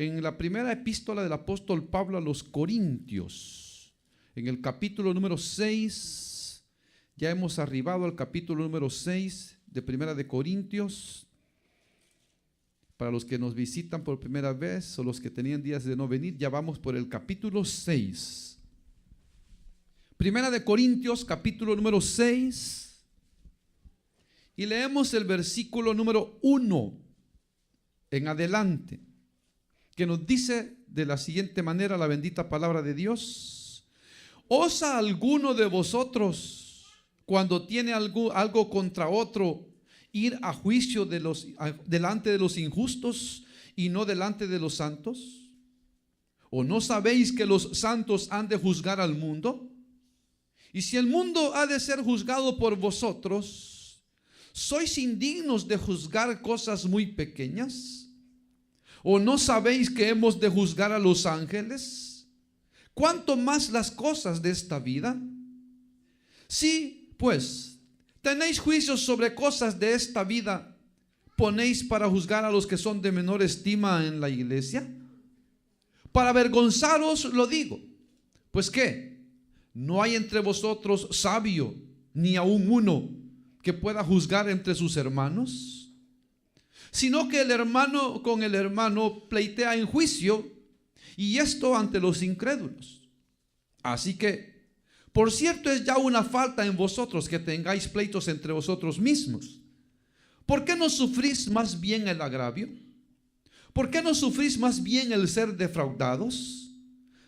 en la primera epístola del apóstol Pablo a los Corintios, en el capítulo número 6, ya hemos arribado al capítulo número 6 de Primera de Corintios. Para los que nos visitan por primera vez o los que tenían días de no venir, ya vamos por el capítulo 6. Primera de Corintios, capítulo número 6, y leemos el versículo número 1 en adelante, que nos dice de la siguiente manera la bendita palabra de Dios: ¿osa alguno de vosotros, cuando tiene algo contra otro, ir a juicio delante de los injustos y no delante de los santos? ¿O no sabéis que los santos han de juzgar al mundo? Y si el mundo ha de ser juzgado por vosotros, ¿sois indignos de juzgar cosas muy pequeñas? ¿O no sabéis que hemos de juzgar a los ángeles? ¿Cuánto más las cosas de esta vida? Sí, pues, tenéis juicios sobre cosas de esta vida, ¿ponéis para juzgar a los que son de menor estima en la iglesia? Para avergonzaros lo digo. Pues ¿qué? ¿No hay entre vosotros sabio, ni aun uno, que pueda juzgar entre sus hermanos? Sino que el hermano con el hermano pleitea en juicio, y esto ante los incrédulos. Así que, por cierto, es ya una falta en vosotros que tengáis pleitos entre vosotros mismos. ¿Por qué no sufrís más bien el agravio? ¿Por qué no sufrís más bien el ser defraudados?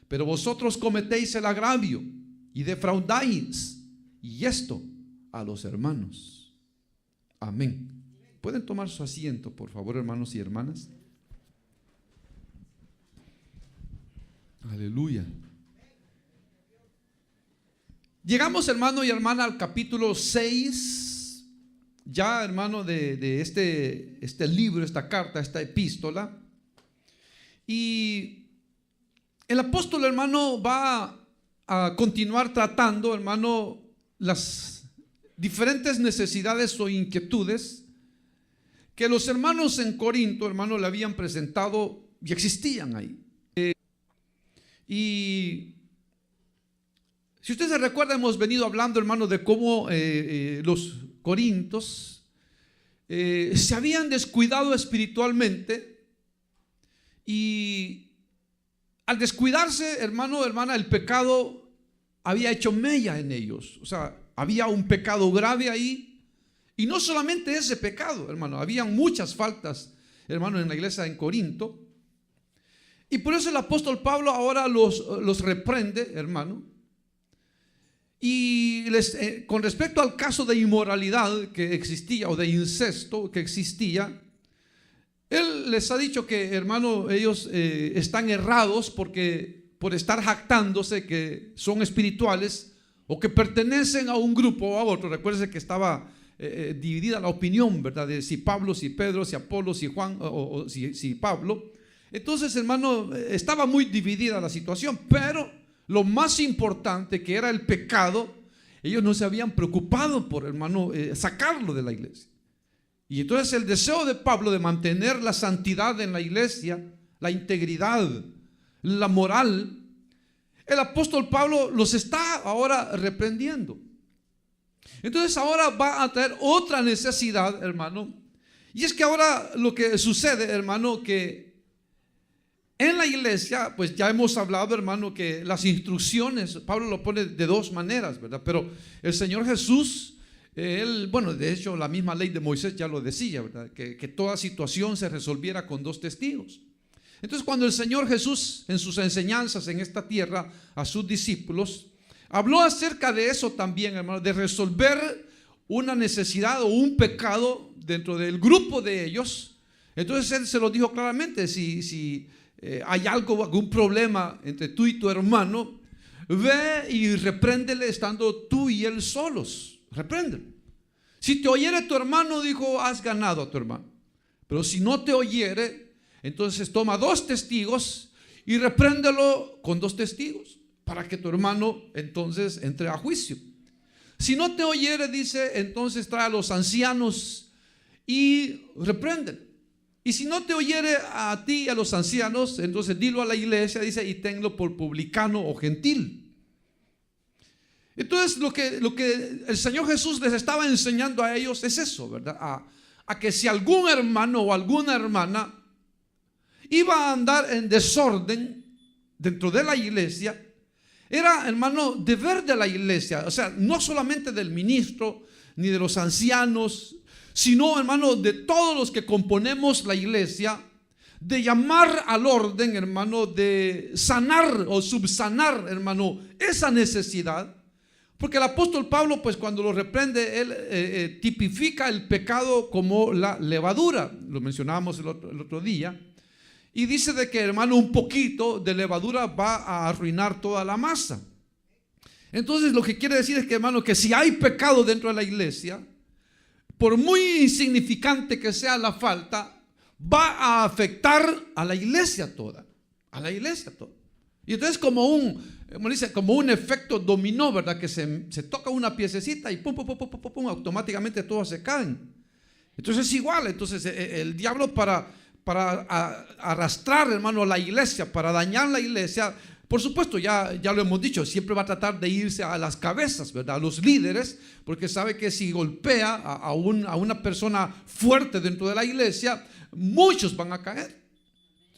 Pero vosotros cometéis el agravio y defraudáis, y esto a los hermanos. Amén. ¿Pueden tomar su asiento, por favor, hermanos y hermanas? Aleluya. Llegamos, hermano y hermana, al capítulo 6, ya, hermano, de este libro, esta carta, esta epístola. Y el apóstol, hermano, va a continuar tratando, hermano, las diferentes necesidades o inquietudes que los hermanos en Corinto, hermano, le habían presentado y existían ahí. Y si usted se recuerda, hemos venido hablando, hermano, de cómo los corintios se habían descuidado espiritualmente, y al descuidarse, hermano, hermana, el pecado había hecho mella en ellos. O sea, había un pecado grave ahí, y no solamente ese pecado, hermano, habían muchas faltas, hermano, en la iglesia en Corinto. Y por eso el apóstol Pablo ahora los reprende, hermano. Y con respecto al caso de inmoralidad que existía, o de incesto que existía, él les ha dicho que, hermano, ellos están errados porque por estar jactándose que son espirituales o que pertenecen a un grupo o a otro. Recuérdense que estaba dividida la opinión, ¿verdad? De si Pablo, si Pedro, si Apolo, si Juan o si Pablo. Entonces, hermano, estaba muy dividida la situación, pero lo más importante, que era el pecado, ellos no se habían preocupado por, hermano, sacarlo de la iglesia. Y entonces el deseo de Pablo de mantener la santidad en la iglesia, la integridad, la moral, el apóstol Pablo los está ahora reprendiendo. Entonces ahora va a traer otra necesidad, hermano, y es que ahora lo que sucede, hermano, que en la iglesia, pues ya hemos hablado, hermano, que las instrucciones, Pablo lo pone de dos maneras, ¿verdad? Pero el Señor Jesús, él, bueno, de hecho la misma ley de Moisés ya lo decía, ¿verdad? Que toda situación se resolviera con dos testigos. Entonces, cuando el Señor Jesús, en sus enseñanzas en esta tierra a sus discípulos, habló acerca de eso también, hermano, de resolver una necesidad o un pecado dentro del grupo de ellos. Entonces él se lo dijo claramente: si hay algún problema entre tú y tu hermano, ve y repréndele estando tú y él solos. Repréndele. Si te oyere tu hermano, dijo, has ganado a tu hermano. Pero si no te oyere, entonces toma dos testigos y repréndelo con dos testigos, para que tu hermano entonces entre a juicio. Si no te oyere, dice, entonces trae a los ancianos y repréndele. Y si no te oyere a ti y a los ancianos, entonces dilo a la iglesia, dice, y tenlo por publicano o gentil. Entonces lo que el Señor Jesús les estaba enseñando a ellos es eso, ¿verdad? A que si algún hermano o alguna hermana iba a andar en desorden dentro de la iglesia, era, hermano, deber de la iglesia, o sea, no solamente del ministro ni de los ancianos, sino, hermano, de todos los que componemos la iglesia, de llamar al orden, hermano, de sanar o subsanar, hermano, esa necesidad. Porque el apóstol Pablo, pues cuando lo reprende, él tipifica el pecado como la levadura. Lo mencionábamos el otro día. Y dice de que, hermano, un poquito de levadura va a arruinar toda la masa. Entonces lo que quiere decir es que, hermano, que si hay pecado dentro de la iglesia, por muy insignificante que sea la falta, va a afectar a la iglesia toda. A la iglesia toda. Y entonces como un efecto dominó, ¿verdad? Que se toca una piececita y pum, pum, pum, pum, pum, pum, automáticamente todos se caen. Entonces es igual. Entonces el diablo para arrastrar, hermano, la iglesia, para dañar la iglesia, por supuesto, ya lo hemos dicho, siempre va a tratar de irse a las cabezas, ¿verdad? A los líderes, porque sabe que si golpea a una persona fuerte dentro de la iglesia, muchos van a caer.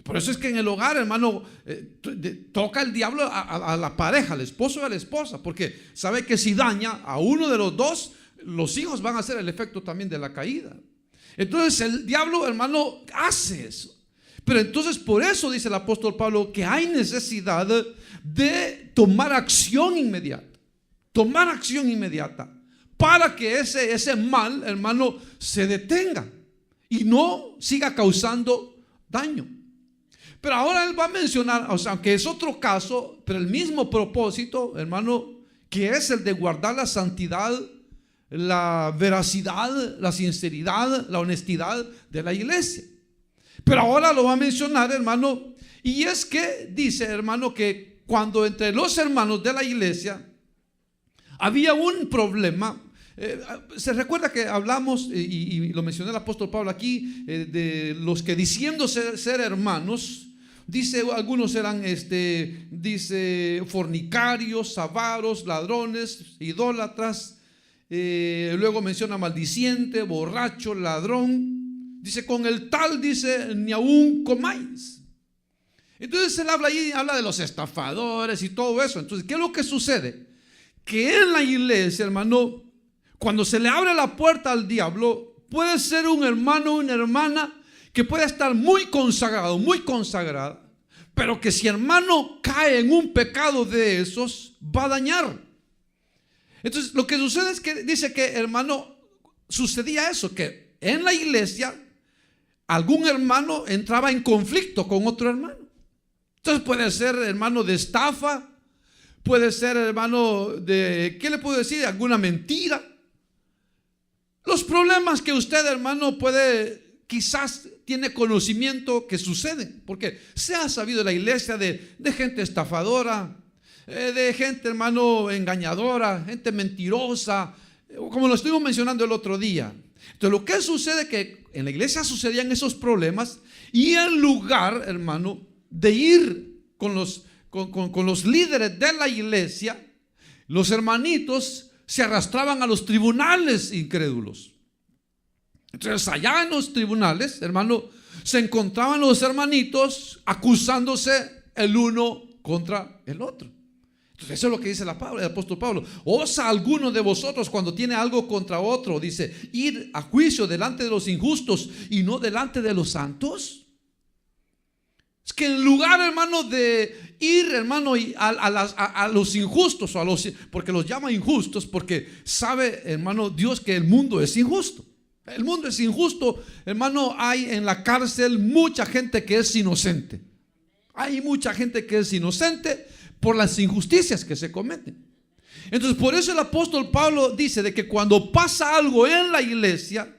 Por eso es que en el hogar, hermano, toca el diablo a la pareja, al esposo y a la esposa, porque sabe que si daña a uno de los dos, los hijos van a hacer el efecto también de la caída. Entonces el diablo, hermano, hace eso. Pero entonces por eso dice el apóstol Pablo que hay necesidad de tomar acción inmediata. Tomar acción inmediata para que ese mal, hermano, se detenga y no siga causando daño. Pero ahora él va a mencionar, o sea, aunque es otro caso, pero el mismo propósito, hermano, que es el de guardar la santidad, la veracidad, la sinceridad, la honestidad de la iglesia. Pero ahora lo va a mencionar, hermano, y es que dice, hermano, que cuando entre los hermanos de la iglesia había un problema. Se recuerda que hablamos, y lo mencionó el apóstol Pablo aquí, de los que diciendo ser hermanos, dice, algunos eran, dice, fornicarios, avaros, ladrones, idólatras. Luego menciona maldiciente, borracho, ladrón. Dice, con el tal, dice, ni aún comáis. Entonces él habla ahí, habla de los estafadores y todo eso. Entonces, ¿qué es lo que sucede? Que en la iglesia, hermano, cuando se le abre la puerta al diablo, puede ser un hermano o una hermana que puede estar muy consagrado, muy consagrada, pero que si hermano cae en un pecado de esos, va a dañar. Entonces, lo que sucede es que dice que, hermano, sucedía eso, que en la iglesia algún hermano entraba en conflicto con otro hermano. Entonces puede ser hermano de estafa, puede ser hermano de, ¿qué le puedo decir? Alguna mentira. Los problemas que usted, hermano, puede, quizás tiene conocimiento que suceden, porque se ha sabido en la iglesia de gente estafadora, de gente, hermano, engañadora, gente mentirosa, como lo estuvimos mencionando el otro día. Entonces lo que sucede es que en la iglesia sucedían esos problemas, y en lugar, hermano, de ir con los líderes de la iglesia, los hermanitos se arrastraban a los tribunales incrédulos. Entonces allá en los tribunales, hermano, se encontraban los hermanitos acusándose el uno contra el otro. Entonces eso es lo que dice el apóstol Pablo. ¿Osa alguno de vosotros cuando tiene algo contra otro, dice, ir a juicio delante de los injustos y no delante de los santos? Es que en lugar, hermano, de ir, hermano, a los injustos, porque los llama injustos, porque sabe, hermano, Dios que el mundo es injusto. El mundo es injusto, hermano. Hay en la cárcel mucha gente que es inocente. Hay mucha gente que es inocente por las injusticias que se cometen. Entonces por eso el apóstol Pablo dice de que cuando pasa algo en la iglesia,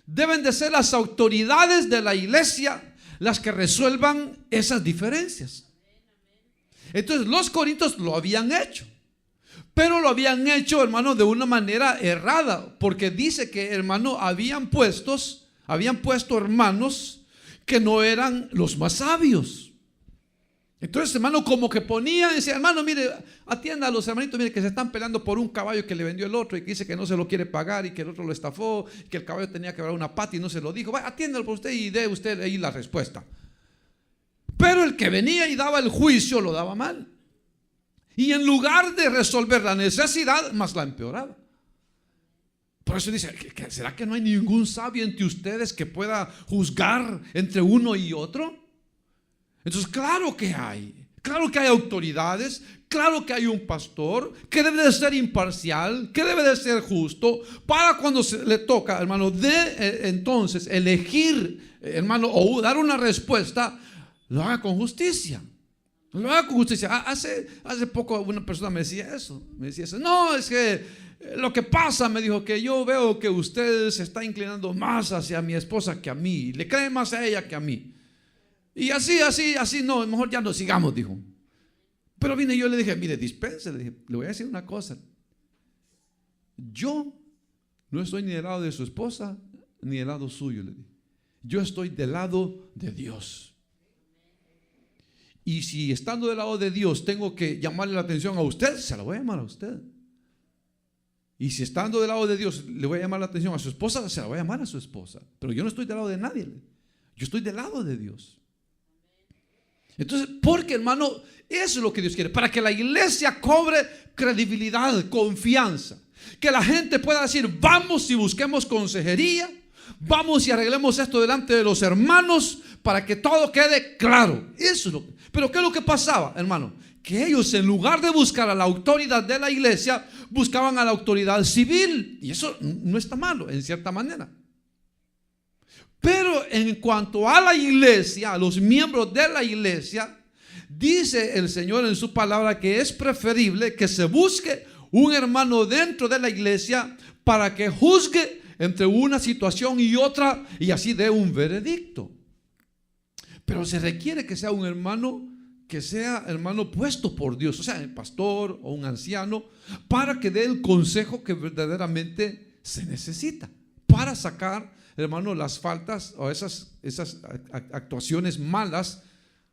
deben de ser las autoridades de la iglesia las que resuelvan esas diferencias. Entonces los corintios lo habían hecho, pero lo habían hecho, hermano, de una manera errada, porque dice que, hermano, habían puesto hermanos que no eran los más sabios. Entonces, hermano, como que ponía, decía, hermano, mire, atienda a los hermanitos, mire, que se están peleando por un caballo que le vendió el otro y que dice que no se lo quiere pagar y que el otro lo estafó, que el caballo tenía que dar una pata y no se lo dijo. Vaya, atiéndalo por usted y dé usted ahí la respuesta. Pero el que venía y daba el juicio lo daba mal. Y en lugar de resolver la necesidad, más la empeoraba. Por eso dice, ¿será que no hay ningún sabio entre ustedes que pueda juzgar entre uno y otro? Entonces, claro que hay autoridades, claro que hay un pastor que debe de ser imparcial, que debe de ser justo, para cuando se le toca, hermano, entonces elegir, hermano, o dar una respuesta, lo haga con justicia. Lo haga con justicia. Hace poco una persona me decía eso. No, es que lo que pasa, me dijo, que yo veo que usted se está inclinando más hacia mi esposa que a mí, le cree más a ella que a mí. Y así, no, mejor ya no sigamos, dijo. Pero vine yo le dije, mire, dispense, le voy a decir una cosa. Yo no estoy ni del lado de su esposa, ni del lado suyo, le dije. Yo estoy del lado de Dios. Y si estando del lado de Dios tengo que llamarle la atención a usted, se la voy a llamar a usted. Y si estando del lado de Dios le voy a llamar la atención a su esposa, se la voy a llamar a su esposa. Pero yo no estoy del lado de nadie. Yo estoy del lado de Dios. Entonces, porque, hermano, eso es lo que Dios quiere, para que la iglesia cobre credibilidad, confianza, que la gente pueda decir, vamos y busquemos consejería, vamos y arreglemos esto delante de los hermanos para que todo quede claro. Eso es lo que, pero ¿qué es lo que pasaba, hermano? Que ellos, en lugar de buscar a la autoridad de la iglesia, buscaban a la autoridad civil, y eso no está malo en cierta manera. Pero en cuanto a la iglesia, a los miembros de la iglesia, dice el Señor en su palabra que es preferible que se busque un hermano dentro de la iglesia para que juzgue entre una situación y otra y así dé un veredicto. Pero se requiere que sea un hermano, que sea hermano puesto por Dios, o sea, el pastor o un anciano, para que dé el consejo que verdaderamente se necesita para sacar, hermano, las faltas o esas actuaciones malas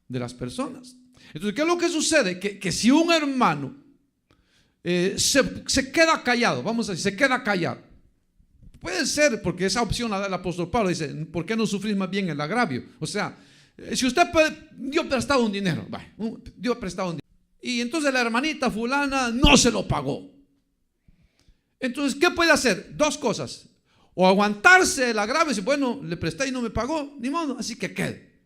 de las personas. Entonces, ¿qué es lo que sucede? Que si un hermano se queda callado, vamos a decir, se queda callado, puede ser porque esa opción la da el apóstol Pablo, dice, ¿por qué no sufrís más bien el agravio? O sea, si usted dio prestado un dinero, y entonces la hermanita fulana no se lo pagó. Entonces, ¿qué puede hacer? Dos cosas. O aguantarse el agravio y decir, bueno, le presté y no me pagó, ni modo, así que quede.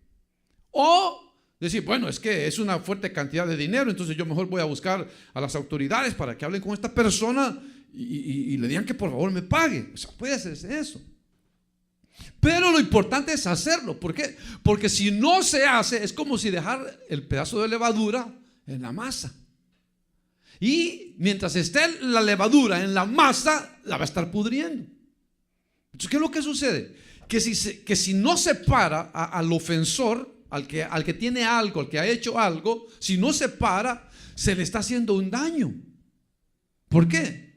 O decir, bueno, es que es una fuerte cantidad de dinero, entonces yo mejor voy a buscar a las autoridades para que hablen con esta persona y le digan que por favor me pague. O sea, puede hacerse eso. Pero lo importante es hacerlo. ¿Por qué? Porque si no se hace, es como si dejar el pedazo de levadura en la masa. Y mientras esté la levadura en la masa, la va a estar pudriendo. Entonces, ¿qué es lo que sucede? Que si no se para al ofensor, al que tiene algo, al que ha hecho algo, si no se para, se le está haciendo un daño. ¿Por qué?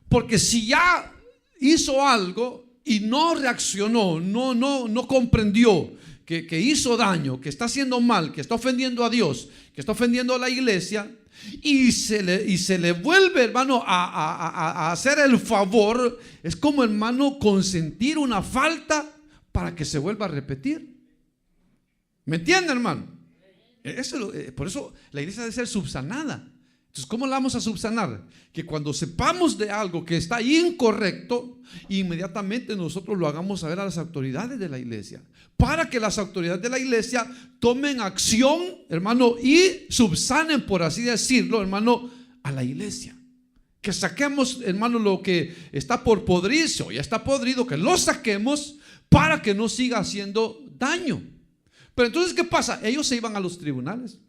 Porque si ya hizo algo y no reaccionó, no comprendió que hizo daño, que está haciendo mal, que está ofendiendo a Dios, que está ofendiendo a la iglesia, y se le vuelve, hermano, a hacer el favor, es como, hermano, consentir una falta para que se vuelva a repetir. ¿Me entiende, hermano? Por eso la iglesia debe ser subsanada. Entonces, ¿cómo la vamos a subsanar? Que cuando sepamos de algo que está incorrecto, inmediatamente nosotros lo hagamos saber a las autoridades de la iglesia, para que las autoridades de la iglesia tomen acción, hermano, y subsanen, por así decirlo, hermano, a la iglesia. Que saquemos, hermano, lo que está por podrirse o ya está podrido, que lo saquemos para que no siga haciendo daño. Pero entonces, ¿qué pasa? Ellos se iban a los tribunales.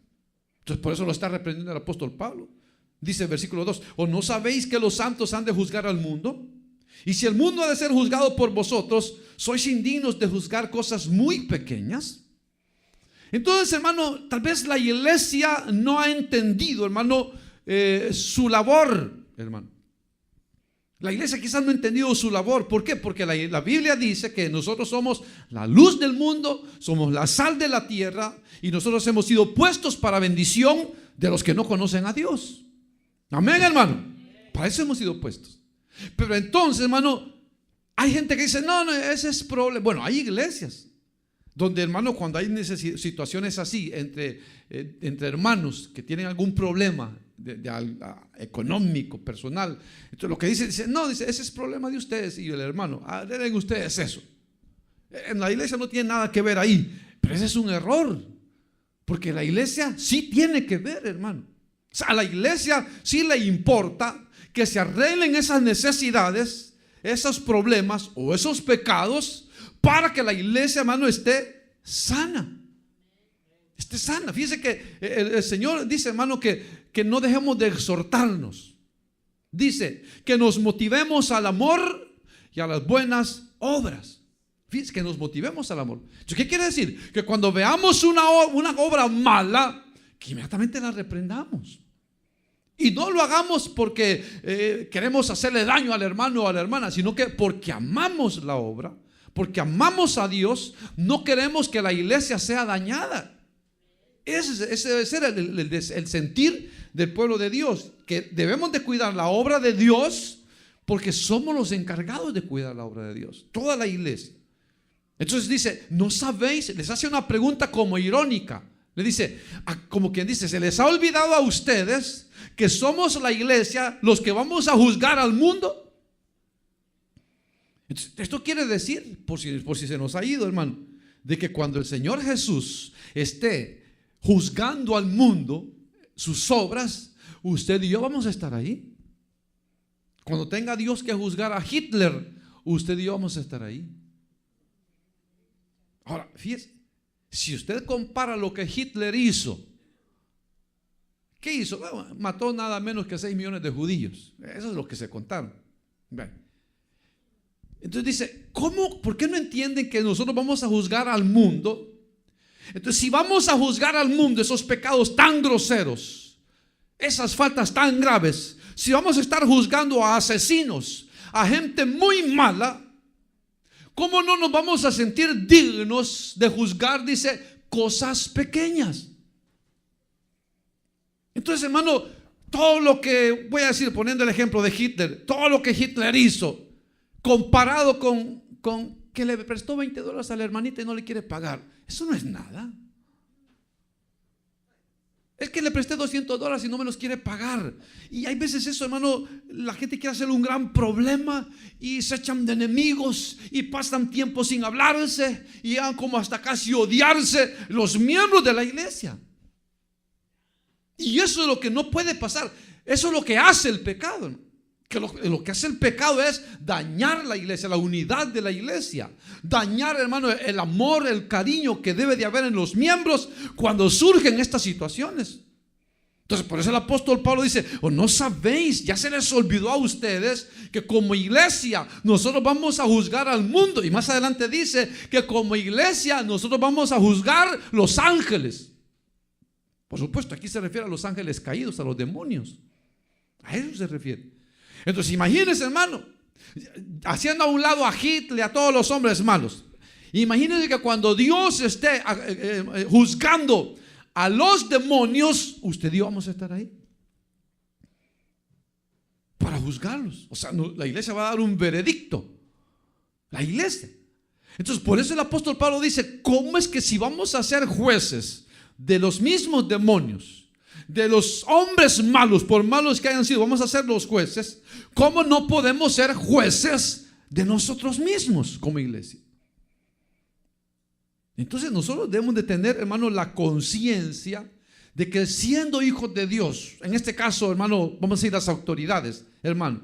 Entonces, por eso lo está reprendiendo el apóstol Pablo. Dice el versículo 2: ¿o no sabéis que los santos han de juzgar al mundo? Y si el mundo ha de ser juzgado por vosotros, ¿sois indignos de juzgar cosas muy pequeñas? Entonces, hermano, tal vez la iglesia no ha entendido, hermano, su labor, hermano. La iglesia quizás no ha entendido su labor. ¿Por qué? Porque la Biblia dice que nosotros somos la luz del mundo, somos la sal de la tierra y nosotros hemos sido puestos para bendición de los que no conocen a Dios. Amén, hermano. Para eso hemos sido puestos. Pero entonces, hermano, hay gente que dice, no, ese es problema. Bueno, hay iglesias donde, hermano, cuando hay situaciones así entre hermanos que tienen algún problema económico, personal, entonces lo que dice, no, dice, ese es problema de ustedes y el hermano, den ustedes eso. En la iglesia no tiene nada que ver ahí, pero ese es un error, porque la iglesia sí tiene que ver, hermano. O sea, a la iglesia sí le importa que se arreglen esas necesidades, esos problemas o esos pecados, para que la iglesia, hermano, esté sana. Esté sana. Fíjese que el Señor dice, hermano, que no dejemos de exhortarnos. Dice que nos motivemos al amor y a las buenas obras. Fíjese que nos motivemos al amor. ¿Qué quiere decir? Que cuando veamos una obra mala, que inmediatamente la reprendamos. Y no lo hagamos porque queremos hacerle daño al hermano o a la hermana, sino que porque amamos la obra, porque amamos a Dios, no queremos que la iglesia sea dañada. Ese debe ser el sentir del pueblo de Dios, que debemos de cuidar la obra de Dios, porque somos los encargados de cuidar la obra de Dios, toda la iglesia. Entonces dice, ¿no sabéis? Les hace una pregunta como irónica. Le dice, como quien dice, ¿se les ha olvidado a ustedes que somos la iglesia los que vamos a juzgar al mundo? Entonces, esto quiere decir, por si se nos ha ido, hermano, de que cuando el Señor Jesús esté juzgando al mundo, sus obras, usted y yo vamos a estar ahí. Cuando tenga Dios que juzgar a Hitler, usted y yo vamos a estar ahí. Ahora, fíjese, si usted compara lo que Hitler hizo, ¿qué hizo? Bueno, mató nada menos que 6 millones de judíos. Eso es lo que se contaron. Bueno, entonces dice, ¿cómo? ¿Por qué no entienden que nosotros vamos a juzgar al mundo? Entonces, si vamos a juzgar al mundo esos pecados tan groseros, esas faltas tan graves, si vamos a estar juzgando a asesinos, a gente muy mala, ¿cómo no nos vamos a sentir dignos de juzgar, dice, cosas pequeñas? Entonces, hermano, todo lo que, voy a decir, poniendo el ejemplo de Hitler, todo lo que Hitler hizo, comparado con que le prestó $20 a la hermanita y no le quiere pagar, eso no es nada. Es que le presté $200 y no me los quiere pagar. Y hay veces eso, hermano, la gente quiere hacer un gran problema y se echan de enemigos y pasan tiempo sin hablarse y llegan como hasta casi odiarse los miembros de la iglesia. Y eso es lo que no puede pasar. Eso es lo que hace el pecado, ¿no? Que lo que hace el pecado es dañar la iglesia, la unidad de la iglesia, dañar, hermano, el amor, el cariño que debe de haber en los miembros cuando surgen estas situaciones. Entonces, por eso el apóstol Pablo dice, no sabéis, ya se les olvidó a ustedes que como iglesia nosotros vamos a juzgar al mundo. Y más adelante dice que como iglesia nosotros vamos a juzgar los ángeles. Por supuesto, aquí se refiere a los ángeles caídos, a los demonios. A eso se refiere. Entonces imagínense, hermano, haciendo a un lado a Hitler, a todos los hombres malos. Imagínense que cuando Dios esté juzgando a los demonios, usted y yo vamos a estar ahí para juzgarlos. O sea, la iglesia va a dar un veredicto. La iglesia. Entonces, por eso el apóstol Pablo dice, ¿cómo es que si vamos a ser jueces de los mismos demonios, de los hombres malos, por malos que hayan sido, vamos a ser los jueces? ¿Cómo no podemos ser jueces de nosotros mismos como iglesia? Entonces nosotros debemos de tener, hermano, la conciencia de que siendo hijos de Dios, en este caso, hermano, vamos a decir las autoridades, hermano,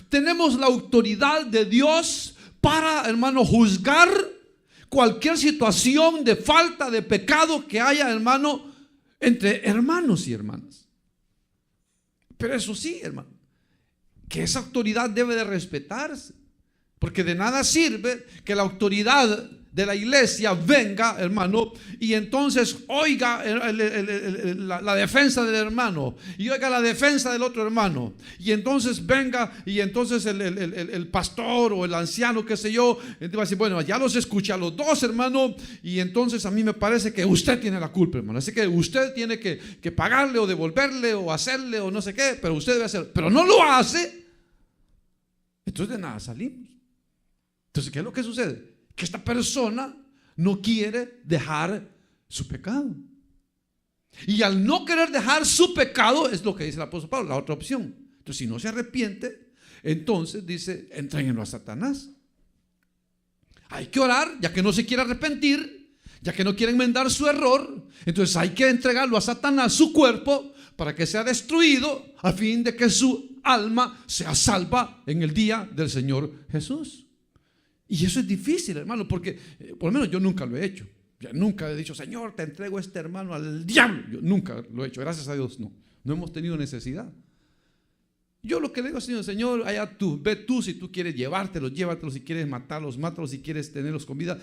tenemos la autoridad de Dios para, hermano, juzgar cualquier situación de falta, de pecado que haya, hermano, entre hermanos y hermanas. Pero eso sí, hermano, que esa autoridad debe de respetarse, porque de nada sirve que la autoridad de la iglesia venga, hermano, y entonces oiga la defensa del hermano y oiga la defensa del otro hermano, y entonces venga y entonces el pastor o el anciano, qué sé yo, va a decir, bueno, ya los escuché a los dos, hermano, y entonces a mí me parece que usted tiene la culpa, hermano, así que usted tiene que pagarle o devolverle o hacerle o no sé qué, pero usted debe hacer, pero no lo hace. Entonces de nada salimos. Entonces, ¿qué es lo que sucede? Que esta persona no quiere dejar su pecado. Y al no querer dejar su pecado, es lo que dice el apóstol Pablo, la otra opción. Entonces, si no se arrepiente, entonces dice, entréguenlo a Satanás. Hay que orar, ya que no se quiere arrepentir, ya que no quiere enmendar su error. Entonces hay que entregarlo a Satanás, su cuerpo, para que sea destruido, a fin de que su alma sea salva en el día del Señor Jesús. Y eso es difícil, hermano, porque por lo menos yo nunca lo he hecho. Yo nunca he dicho, Señor, te entrego a este hermano al diablo. Yo nunca lo he hecho, gracias a Dios, no hemos tenido necesidad. Yo lo que le digo, Señor, allá tú, ve tú, si tú quieres llevártelos, llévatelos, si quieres matarlos, mátalos, si quieres tenerlos con vida,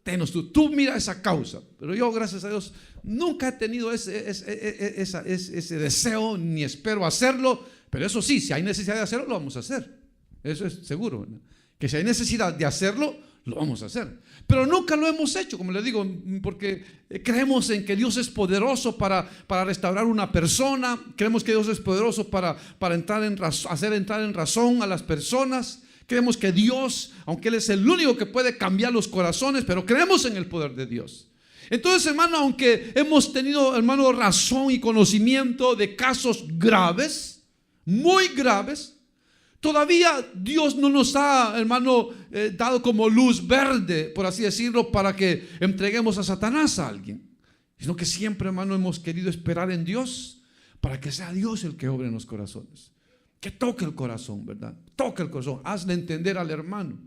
tenos tú mira esa causa. Pero yo, gracias a Dios, nunca he tenido ese deseo, ni espero hacerlo. Pero eso sí, si hay necesidad de hacerlo, lo vamos a hacer. Eso es seguro, ¿verdad? Que si hay necesidad de hacerlo, lo vamos a hacer. Pero nunca lo hemos hecho, como le digo, porque creemos en que Dios es poderoso para restaurar una persona. Creemos que Dios es poderoso para hacer entrar en razón a las personas. Creemos que Dios, aunque Él es el único que puede cambiar los corazones, pero creemos en el poder de Dios. Entonces, hermano, aunque hemos tenido, hermano, razón y conocimiento de casos graves, muy graves, todavía Dios no nos ha, hermano, dado como luz verde, por así decirlo, para que entreguemos a Satanás a alguien. Sino que siempre, hermano, hemos querido esperar en Dios para que sea Dios el que obre en los corazones. Que toque el corazón, ¿verdad? Toque el corazón. Hazle entender al hermano,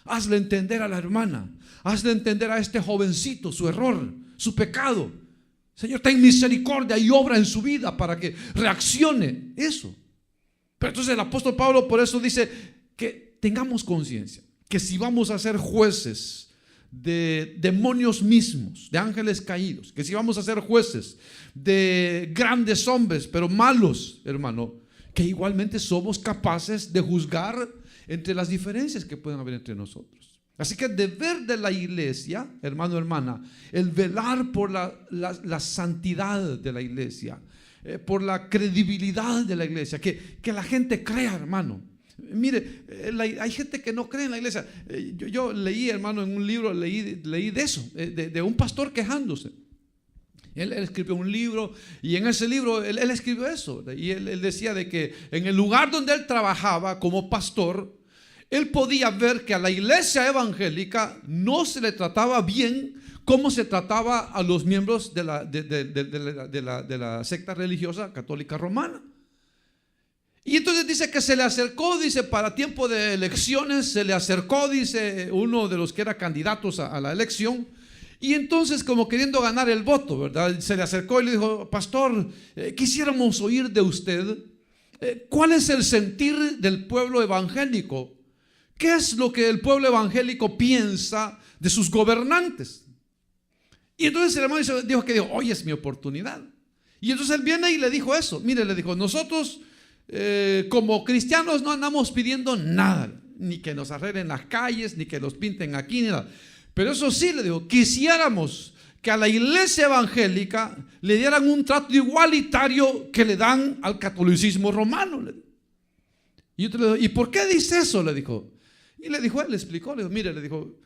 hazle entender a la hermana, hazle entender a este jovencito su error, su pecado. Señor, ten misericordia y obra en su vida para que reaccione. Eso. Pero entonces el apóstol Pablo por eso dice que tengamos conciencia, que si vamos a ser jueces de demonios mismos, de ángeles caídos, que si vamos a ser jueces de grandes hombres, pero malos, hermano, que igualmente somos capaces de juzgar entre las diferencias que pueden haber entre nosotros. Así que el deber de la iglesia, hermano, hermana, el velar por la santidad de la iglesia, por la credibilidad de la iglesia, que la gente crea, hermano. Mire, hay gente que no cree en la iglesia. Yo leí, hermano, en un libro, leí de eso, de un pastor quejándose. Él escribió un libro y en ese libro él escribió eso. Y él decía de que en el lugar donde él trabajaba como pastor, él podía ver que a la iglesia evangélica no se le trataba bien como se trataba a los miembros de la secta religiosa católica romana. Y entonces dice que se le acercó, dice, para tiempo de elecciones, se le acercó, dice, uno de los que era candidatos a la elección. Y entonces, como queriendo ganar el voto, ¿verdad? Se le acercó y le dijo, pastor, quisiéramos oír de usted, ¿cuál es el sentir del pueblo evangélico? ¿Qué es lo que el pueblo evangélico piensa de sus gobernantes? Y entonces el hermano dijo, hoy es mi oportunidad. Y entonces él viene y le dijo eso. Mire, le dijo, nosotros como cristianos no andamos pidiendo nada, ni que nos arreglen las calles, ni que los pinten aquí, ni nada. Pero eso sí, le digo, quisiéramos que a la iglesia evangélica le dieran un trato igualitario que le dan al catolicismo romano. Y yo le digo, ¿y por qué dice eso? Le dijo. Y le dijo, él le explicó, le dijo, mire, le dijo,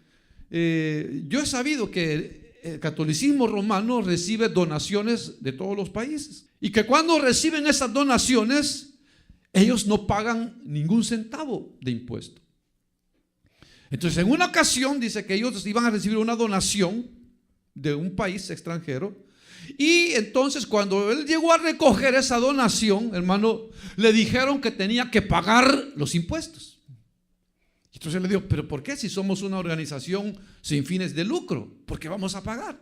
yo he sabido que el catolicismo romano recibe donaciones de todos los países y que cuando reciben esas donaciones, ellos no pagan ningún centavo de impuesto. Entonces, en una ocasión dice que ellos iban a recibir una donación de un país extranjero. Y entonces cuando él llegó a recoger esa donación, hermano, le dijeron que tenía que pagar los impuestos. Entonces le digo, ¿pero por qué si somos una organización sin fines de lucro? ¿Por qué vamos a pagar?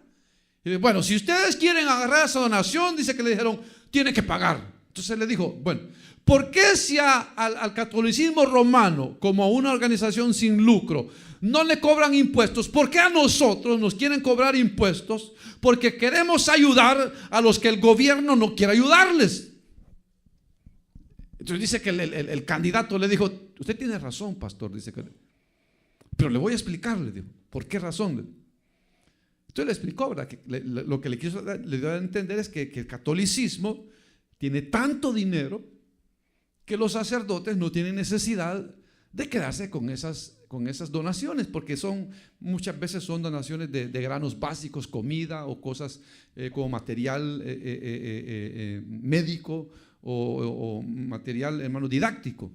Y dice, bueno, si ustedes quieren agarrar esa donación, dice que le dijeron, tiene que pagar. Entonces le dijo, bueno, ¿por qué si al catolicismo romano, como a una organización sin lucro, no le cobran impuestos? ¿Por qué a nosotros nos quieren cobrar impuestos? Porque queremos ayudar a los que el gobierno no quiere ayudarles. Entonces dice que el candidato le dijo, usted tiene razón, pastor, dice que, pero le voy a explicar, le dijo, ¿por qué razón? Entonces le explicó, ¿verdad? Que lo que le dio a entender es que el catolicismo tiene tanto dinero que los sacerdotes no tienen necesidad de quedarse con esas donaciones, porque muchas veces son donaciones de granos básicos, comida o cosas como material médico o material, hermano, didáctico.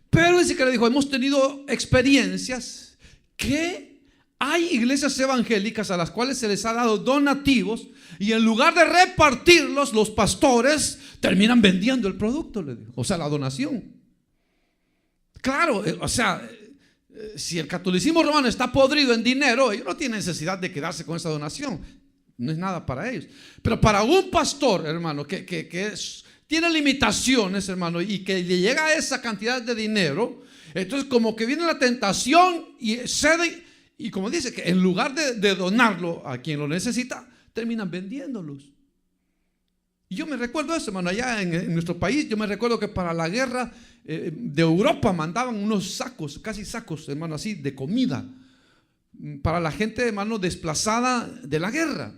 Pero dice que le dijo, hemos tenido experiencias que hay iglesias evangélicas a las cuales se les ha dado donativos y en lugar de repartirlos, los pastores terminan vendiendo el producto, le dijo, o sea, la donación. Claro, o sea, si el catolicismo romano está podrido en dinero, ellos no tienen necesidad de quedarse con esa donación, no es nada para ellos. Pero para un pastor, hermano, que tiene limitaciones, hermano, y que le llega a esa cantidad de dinero, entonces como que viene la tentación y cede, y como dice, que en lugar de donarlo a quien lo necesita, terminan vendiéndolos. Y yo me recuerdo eso, hermano, allá en nuestro país, yo me recuerdo que para la guerra de Europa mandaban unos sacos, casi sacos, hermano, así, de comida, para la gente, hermano, desplazada de la guerra.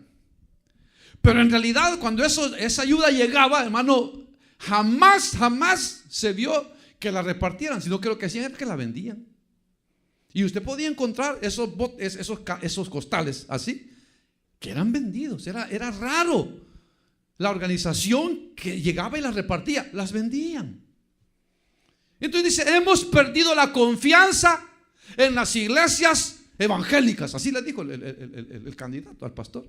Pero en realidad, cuando esa ayuda llegaba, hermano, jamás se vio que la repartieran, sino que lo que hacían era que la vendían. Y usted podía encontrar esos costales así, que eran vendidos. Era raro. La organización que llegaba y las repartía, las vendían. Entonces dice, hemos perdido la confianza en las iglesias evangélicas. Así le dijo el candidato al pastor.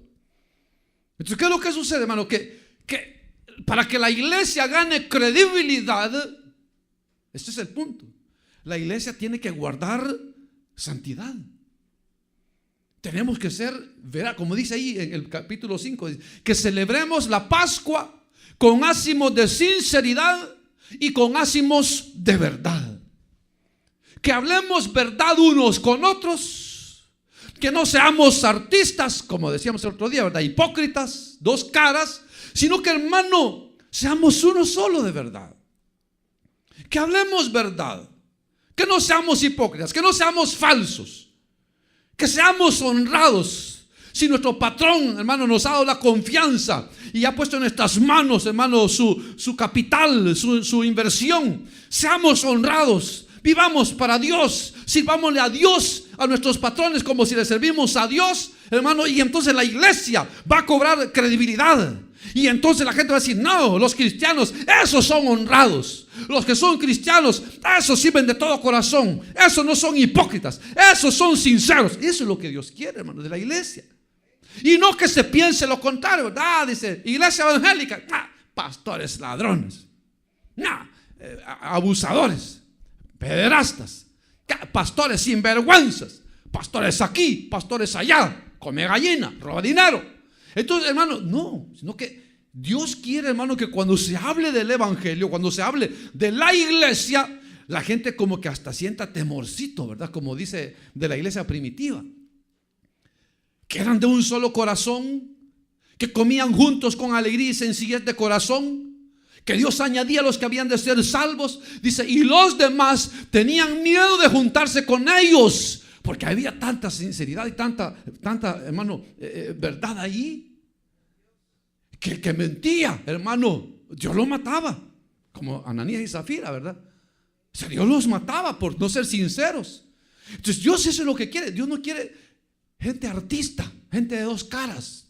Entonces, ¿qué es lo que sucede, hermano? Que para que la iglesia gane credibilidad, este es el punto, la iglesia tiene que guardar santidad. Tenemos que ser, verá, como dice ahí en el capítulo 5, que celebremos la Pascua con ázimos de sinceridad y con ázimos de verdad. Que hablemos verdad unos con otros, que no seamos artistas, como decíamos el otro día, ¿verdad? Hipócritas, dos caras, sino que, hermano, seamos uno solo de verdad. Que hablemos verdad, que no seamos hipócritas, que no seamos falsos. Que seamos honrados. Si nuestro patrón, hermano, nos ha dado la confianza y ha puesto en nuestras manos, hermano, su capital, su inversión, seamos honrados. Vivamos para Dios. Sirvámosle a Dios, a nuestros patrones, como si le servimos a Dios, hermano. Y entonces la iglesia va a cobrar credibilidad. Y entonces la gente va a decir, no, los cristianos, esos son honrados. Los que son cristianos, esos sirven de todo corazón. Esos no son hipócritas, esos son sinceros. Eso es lo que Dios quiere, hermano, de la iglesia. Y no que se piense lo contrario, ¿verdad? Dice, iglesia evangélica, pastores ladrones, abusadores, pederastas, pastores sinvergüenzas, pastores aquí, pastores allá, come gallina, roba dinero. Entonces, hermano, no, sino que Dios quiere, hermano, que cuando se hable del evangelio, cuando se hable de la iglesia, la gente como que hasta sienta temorcito, ¿verdad? Como dice de la iglesia primitiva, que eran de un solo corazón, que comían juntos con alegría y sencillez de corazón, que Dios añadía a los que habían de ser salvos, dice, y los demás tenían miedo de juntarse con ellos, porque había tanta sinceridad y tanta hermano, verdad ahí, que el que mentía, hermano, Dios lo mataba, como Ananías y Zafira, ¿verdad? O sea, Dios los mataba por no ser sinceros. Entonces Dios eso es lo que quiere. Dios no quiere gente artista, gente de dos caras.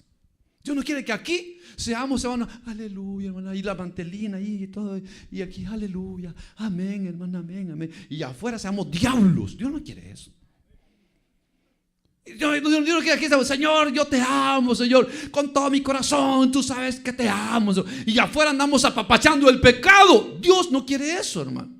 Dios no quiere que aquí seamos, hermano, aleluya, hermano, y la mantelina y todo, y aquí, aleluya, amén, hermano, amén, amén. Y afuera seamos diablos. Dios no quiere eso. Yo no quiero que aquí estamos, Señor, yo te amo, Señor, con todo mi corazón, tú sabes que te amo. Y afuera andamos apapachando el pecado. Dios no quiere eso, hermano.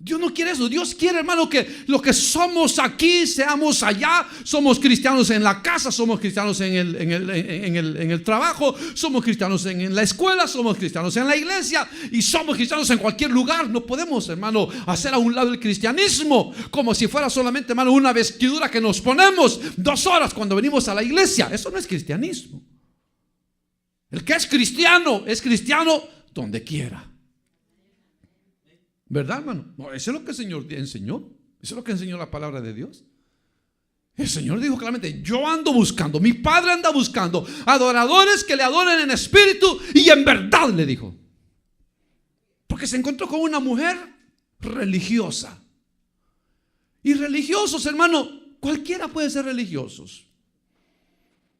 Dios no quiere eso. Dios quiere, hermano, que lo que somos aquí seamos allá. Somos cristianos en la casa, somos cristianos en el trabajo, somos cristianos en la escuela, somos cristianos en la iglesia y somos cristianos en cualquier lugar. No podemos, hermano, hacer a un lado el cristianismo como si fuera solamente, hermano, una vestidura que nos ponemos 2 horas cuando venimos a la iglesia. Eso no es cristianismo. El que es cristiano donde quiera. ¿Verdad, hermano? No, eso es lo que el Señor enseñó. Eso es lo que enseñó la palabra de Dios. El Señor dijo claramente: yo ando buscando, mi Padre anda buscando adoradores que le adoren en espíritu y en verdad, le dijo. Porque se encontró con una mujer religiosa. Y religiosos, hermano, cualquiera puede ser religiosos.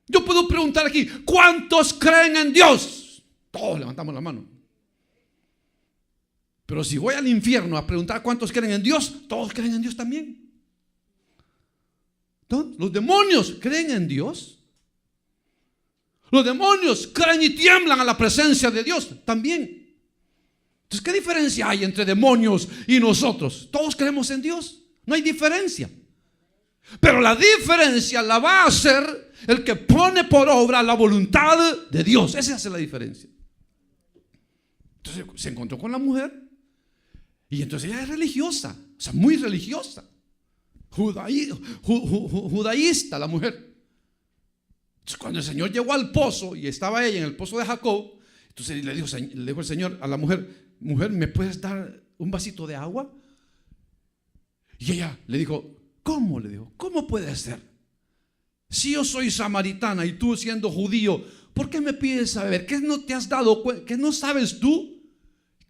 Yo puedo preguntar aquí: ¿cuántos creen en Dios? Todos levantamos la mano. Pero si voy al infierno a preguntar cuántos creen en Dios, todos creen en Dios también. Entonces, los demonios creen en Dios. Los demonios creen y tiemblan a la presencia de Dios también. Entonces, ¿qué diferencia hay entre demonios y nosotros? Todos creemos en Dios. No hay diferencia. Pero la diferencia la va a hacer el que pone por obra la voluntad de Dios. Esa hace la diferencia. Entonces se encontró con la mujer. Y entonces ella es religiosa, o sea, muy religiosa, judaísta la mujer. Entonces cuando el Señor llegó al pozo y estaba ella en el pozo de Jacob, entonces le dijo el Señor a la mujer: mujer, ¿me puedes dar un vasito de agua? Y ella le dijo: ¿cómo? Le dijo: ¿cómo puede ser? Si yo soy samaritana y tú siendo judío, ¿por qué me pides saber? ¿Qué no te has dado cuenta? ¿Qué no sabes tú?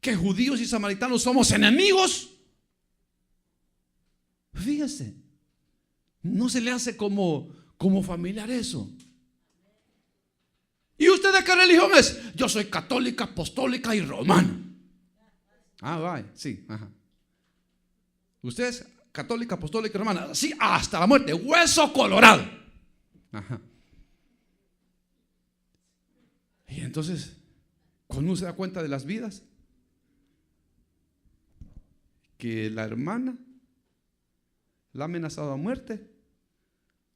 Que judíos y samaritanos somos enemigos. Fíjese, no se le hace como familiar eso. ¿Y usted de qué religión es? Yo soy católica, apostólica y romana. Vaya, sí, ajá. Usted es católica, apostólica y romana, sí, hasta la muerte, hueso colorado. Ajá. Y entonces, cuando uno se da cuenta de las vidas, que la hermana la ha amenazado a muerte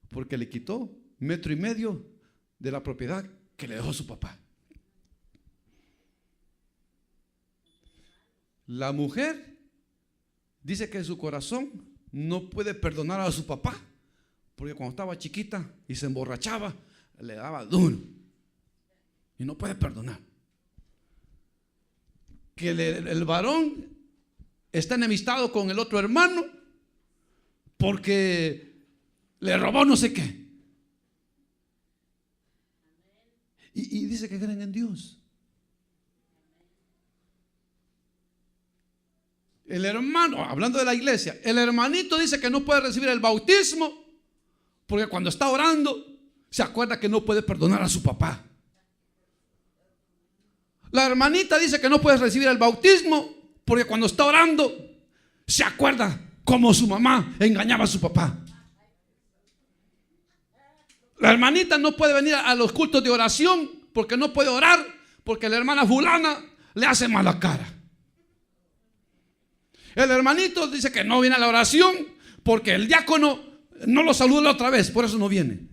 porque le quitó 1,5 metros de la propiedad que le dejó su papá. La mujer dice que en su corazón no puede perdonar a su papá porque cuando estaba chiquita y se emborrachaba le daba duro y no puede perdonar. Que el varón está enemistado con el otro hermano porque le robó no sé qué. Y dice que creen en Dios. El hermano, hablando de la iglesia, el hermanito dice que no puede recibir el bautismo porque cuando está orando se acuerda que no puede perdonar a su papá. La hermanita dice que no puede recibir el bautismo porque cuando está orando se acuerda cómo su mamá engañaba a su papá. La hermanita no puede venir a los cultos de oración porque no puede orar porque la hermana fulana le hace mala cara. El hermanito dice que no viene a la oración porque el diácono no lo saluda la otra vez, por eso no viene.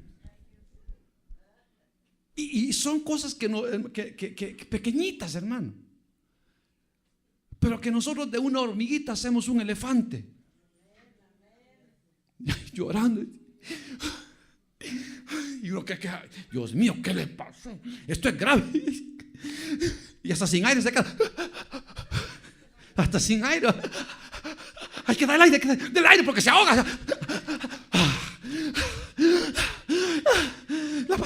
Y son cosas que pequeñitas, hermano, pero que nosotros de una hormiguita hacemos un elefante. Llorando. Y uno que Dios mío, ¿qué le pasó? Esto es grave. Y hasta sin aire se queda. Hasta sin aire. Hay que dar el aire, del aire porque se ahoga. La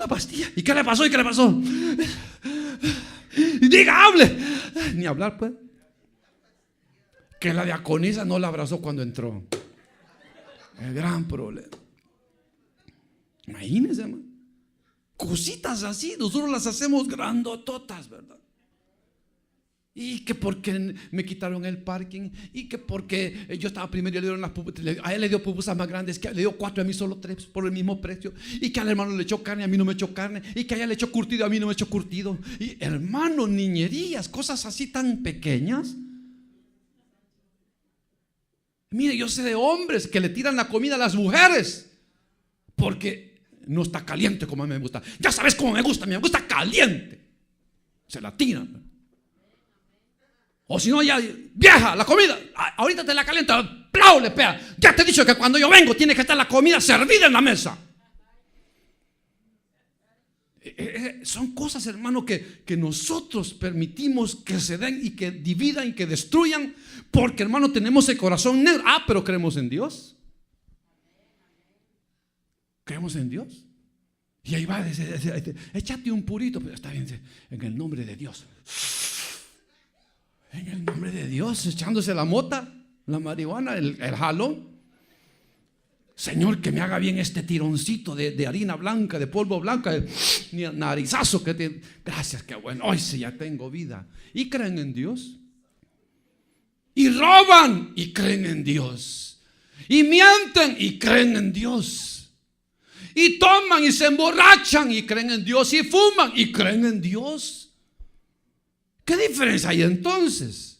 pastilla. ¿Y qué le pasó? Diga, hable. Ni hablar, pues. Que la diaconisa no la abrazó cuando entró. El gran problema. Imagínense, hermano. Cositas así, nosotros las hacemos grandototas, ¿verdad? Y que porque me quitaron el parking, y que porque yo estaba primero y le dieron las pupusas, a él le dio pupusas más grandes, que le dio 4 y a mí solo 3 por el mismo precio, y que al hermano le echó carne, a mí no me echó carne, y que a ella le echó curtido, a mí no me echó curtido. Y hermano, niñerías, cosas así tan pequeñas. Mire, yo sé de hombres que le tiran la comida a las mujeres porque no está caliente como a mí me gusta. Ya sabes cómo me gusta, me gusta caliente. Se la tiran. O si no, ya, vieja, la comida, ahorita te la calienta, ¡plau! Le pega. Ya te he dicho que cuando yo vengo tiene que estar la comida servida en la mesa. Son cosas, hermano, que nosotros permitimos que se den y que dividan y que destruyan, porque, hermano, tenemos el corazón negro. Pero creemos en Dios. Creemos en Dios. Y ahí va, échate un purito, pero está bien, en el nombre de Dios. En el nombre de Dios, echándose la mota, la marihuana, el jalón. Señor, que me haga bien este tironcito de harina blanca, de polvo blanca, el narizazo que te... Gracias, qué bueno, hoy sí ya tengo vida. Y creen en Dios. Y roban y creen en Dios. Y mienten y creen en Dios. Y toman y se emborrachan y creen en Dios. Y fuman y creen en Dios. ¿Qué diferencia hay entonces?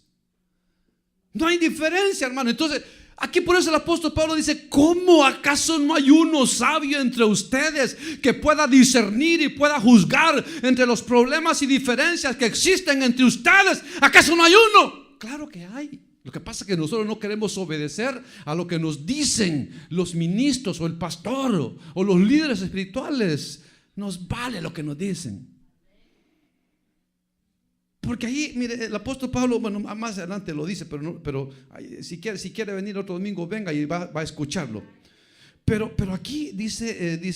No hay diferencia, hermano. Entonces, aquí por eso el apóstol Pablo dice: ¿cómo acaso no hay uno sabio entre ustedes que pueda discernir y pueda juzgar entre los problemas y diferencias que existen entre ustedes? ¿Acaso no hay uno? Claro que hay. Lo que pasa es que nosotros no queremos obedecer a lo que nos dicen los ministros o el pastor o los líderes espirituales. Nos vale lo que nos dicen. Porque ahí, mire, el apóstol Pablo, bueno, más adelante lo dice, pero si quiere venir otro domingo, venga y va a escucharlo. Pero aquí dice,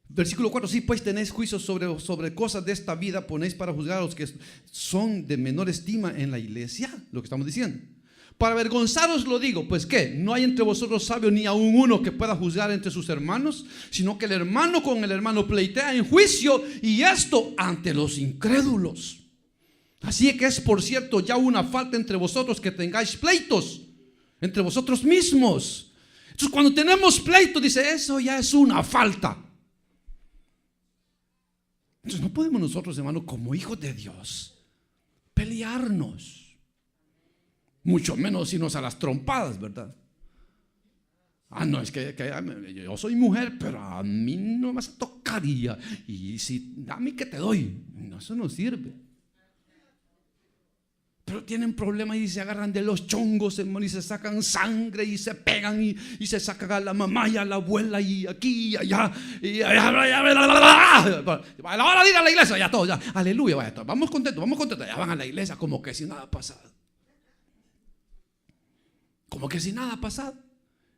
versículo 4: sí, pues tenéis juicio sobre cosas de esta vida, ponéis para juzgar a los que son de menor estima en la iglesia, lo que estamos diciendo. Para avergonzaros lo digo, pues ¿qué? No hay entre vosotros sabio ni aun uno que pueda juzgar entre sus hermanos, sino que el hermano con el hermano pleitea en juicio, y esto ante los incrédulos. Así que es, por cierto, ya una falta entre vosotros que tengáis pleitos entre vosotros mismos. Entonces, cuando tenemos pleitos, dice, eso ya es una falta. Entonces no podemos nosotros, hermano, como hijos de Dios, pelearnos. Mucho menos irnos a las trompadas, ¿verdad? No, es que yo soy mujer, pero a mí no me vas a tocar. Y si a mí que te doy, no, eso no sirve. Pero tienen problemas y se agarran de los chongos, hermano, y se sacan sangre y se pegan y se sacan a la mamá y a la abuela y aquí y allá. A la hora de ir a la iglesia, ya todo, ya, aleluya, vaya, todo, vamos contentos, ya van a la iglesia como que si nada ha pasado. Como que si nada ha pasado.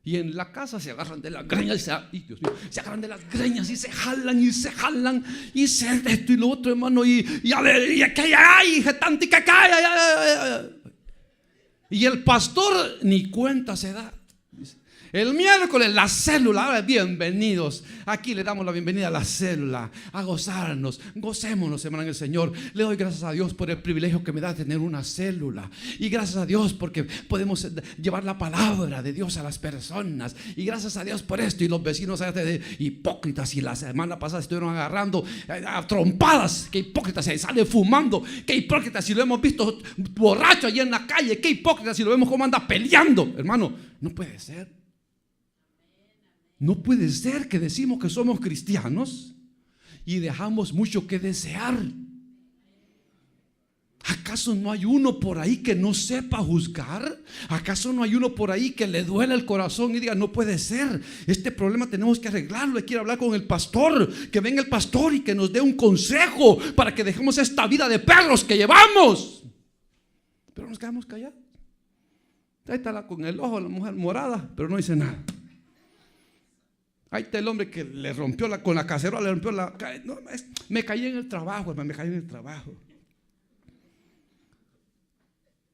Y en la casa se agarran de las greñas se agarran de las greñas y se jalan y esto y lo otro, hermano, y el pastor ni cuenta se da. El miércoles la célula, bienvenidos. Aquí le damos la bienvenida a la célula, a gozarnos, gocémonos, hermano, en el Señor. Le doy gracias a Dios por el privilegio que me da de tener una célula. Y gracias a Dios porque podemos llevar la palabra de Dios a las personas. Y gracias a Dios por esto. Y los vecinos de hipócritas, y la semana pasada estuvieron agarrando a trompadas. Qué hipócritas, se sale fumando. Qué hipócritas si lo hemos visto borracho allí en la calle. Qué hipócritas si lo vemos como anda peleando. Hermano, no puede ser. No puede ser que decimos que somos cristianos y dejamos mucho que desear. ¿Acaso no hay uno por ahí que no sepa juzgar? ¿Acaso no hay uno por ahí que le duele el corazón y diga, no puede ser, este problema tenemos que arreglarlo, hay que ir a hablar con el pastor, que venga el pastor y que nos dé un consejo para que dejemos esta vida de perros que llevamos? Pero nos quedamos callados. Ahí está con el ojo la mujer morada, pero no dice nada. Ahí está el hombre que le rompió con la cacerola, le rompió la... No, me caí en el trabajo, hermano, me caí en el trabajo.